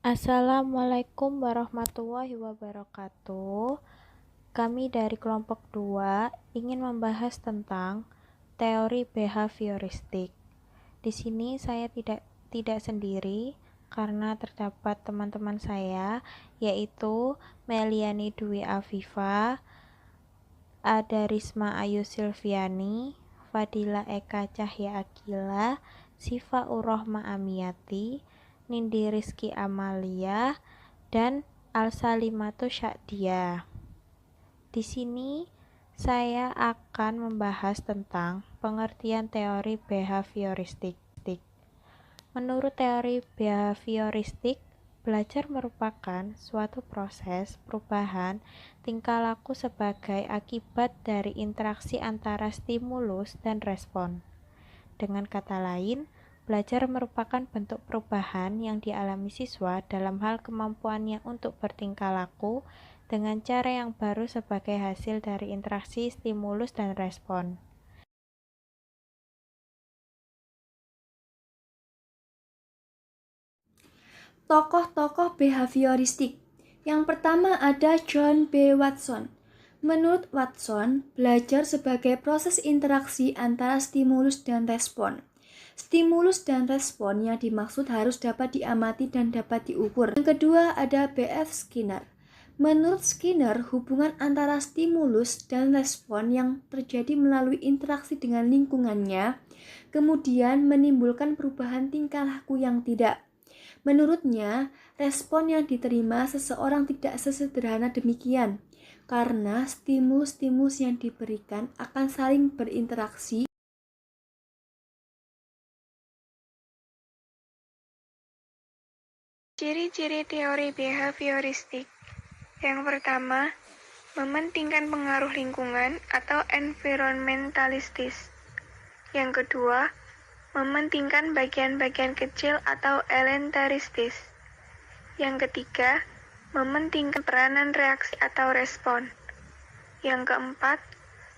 Assalamualaikum warahmatullahi wabarakatuh. Kami dari kelompok 2 ingin membahas tentang teori behavioristik. Di sini saya tidak sendiri karena terdapat teman-teman saya, yaitu Meliani Dwi Afifa, Ada Risma Ayu Silviani, Fadila Eka Cahya Akila, Sifa Urrohma Amiyati, Nindi Rizky Amalia, dan Al-Salimatu Syakdia. Di sini saya akan membahas tentang pengertian teori behavioristik. Menurut teori behavioristik, belajar merupakan suatu proses perubahan tingkah laku sebagai akibat dari interaksi antara stimulus dan respon. Dengan kata lain, belajar merupakan bentuk perubahan yang dialami siswa dalam hal kemampuannya untuk bertingkah laku dengan cara yang baru sebagai hasil dari interaksi stimulus dan respon. Tokoh-tokoh behavioristik. Yang pertama ada John B. Watson. Menurut Watson, belajar sebagai proses interaksi antara stimulus dan respon. Stimulus dan respon yang dimaksud harus dapat diamati dan dapat diukur. Yang kedua ada B.F. Skinner. Menurut Skinner, hubungan antara stimulus dan respon yang terjadi melalui interaksi dengan lingkungannya kemudian menimbulkan perubahan tingkah laku yang tidak. Menurutnya, respon yang diterima seseorang tidak sesederhana demikian, karena stimulus-stimulus yang diberikan akan saling berinteraksi. Ciri-ciri teori behavioristik. Yang pertama, mementingkan pengaruh lingkungan atau environmentalistis. Yang kedua, mementingkan bagian-bagian kecil atau elementaristis. Yang ketiga, mementingkan peranan reaksi atau respon. Yang keempat,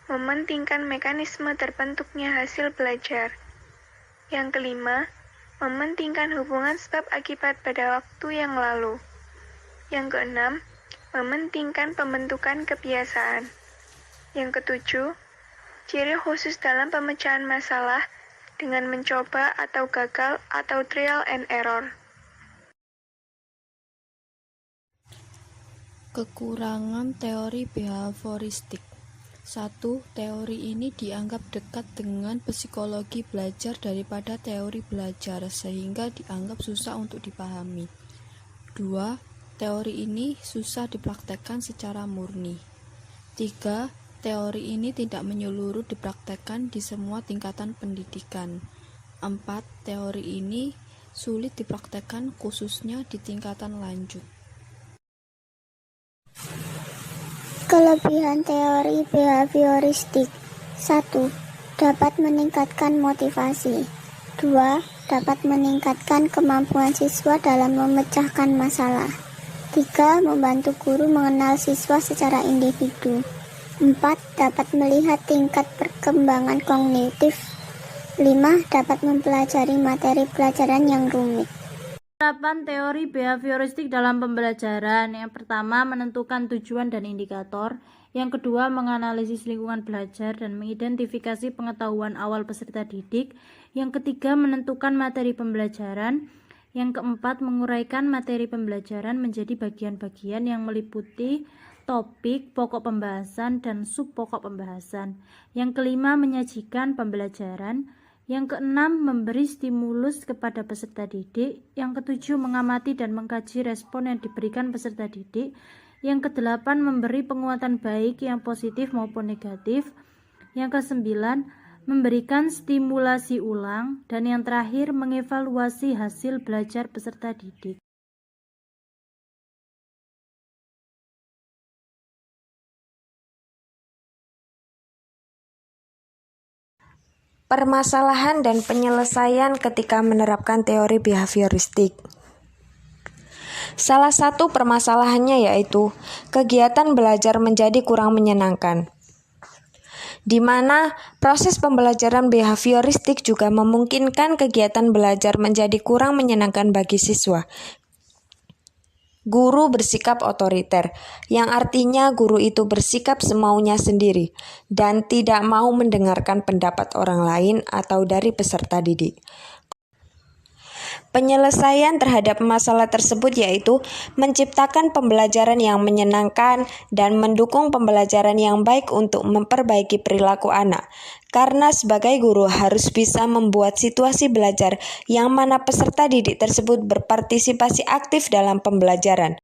mementingkan mekanisme terbentuknya hasil belajar. Yang kelima, mementingkan hubungan sebab akibat pada waktu yang lalu. Yang keenam, mementingkan pembentukan kebiasaan. Yang ketujuh, ciri khusus dalam pemecahan masalah dengan mencoba atau gagal atau trial and error. Kekurangan teori behavioristik. 1. Teori ini dianggap dekat dengan psikologi belajar daripada teori belajar, sehingga dianggap susah untuk dipahami. 2. Teori ini susah dipraktekkan secara murni. 3. Teori ini tidak menyeluruh dipraktekkan di semua tingkatan pendidikan. 4. Teori ini sulit dipraktekkan khususnya di tingkatan lanjut. Kelebihan teori behavioristik. 1. Dapat meningkatkan motivasi. 2. Dapat meningkatkan kemampuan siswa dalam memecahkan masalah. 3. Membantu guru mengenal siswa secara individu. 4. Dapat melihat tingkat perkembangan kognitif. 5. Dapat mempelajari materi pelajaran yang rumit. Penerapan teori behavioristik dalam pembelajaran. Yang pertama, menentukan tujuan dan indikator. Yang kedua, menganalisis lingkungan belajar dan mengidentifikasi pengetahuan awal peserta didik. Yang ketiga, menentukan materi pembelajaran. Yang keempat, menguraikan materi pembelajaran menjadi bagian-bagian yang meliputi topik, pokok pembahasan, dan sub pokok pembahasan. Yang kelima, menyajikan pembelajaran. Yang keenam, memberi stimulus kepada peserta didik. Yang ketujuh, mengamati dan mengkaji respon yang diberikan peserta didik. Yang kedelapan, memberi penguatan baik yang positif maupun negatif. Yang kesembilan, memberikan stimulasi ulang. Dan yang terakhir, mengevaluasi hasil belajar peserta didik. Permasalahan dan penyelesaian ketika menerapkan teori behavioristik. Salah satu permasalahannya yaitu kegiatan belajar menjadi kurang menyenangkan, di mana proses pembelajaran behavioristik juga memungkinkan kegiatan belajar menjadi kurang menyenangkan bagi siswa. Guru bersikap otoriter, yang artinya guru itu bersikap semaunya sendiri dan tidak mau mendengarkan pendapat orang lain atau dari peserta didik. Penyelesaian terhadap masalah tersebut yaitu menciptakan pembelajaran yang menyenangkan dan mendukung pembelajaran yang baik untuk memperbaiki perilaku anak. Karena sebagai guru harus bisa membuat situasi belajar yang mana peserta didik tersebut berpartisipasi aktif dalam pembelajaran.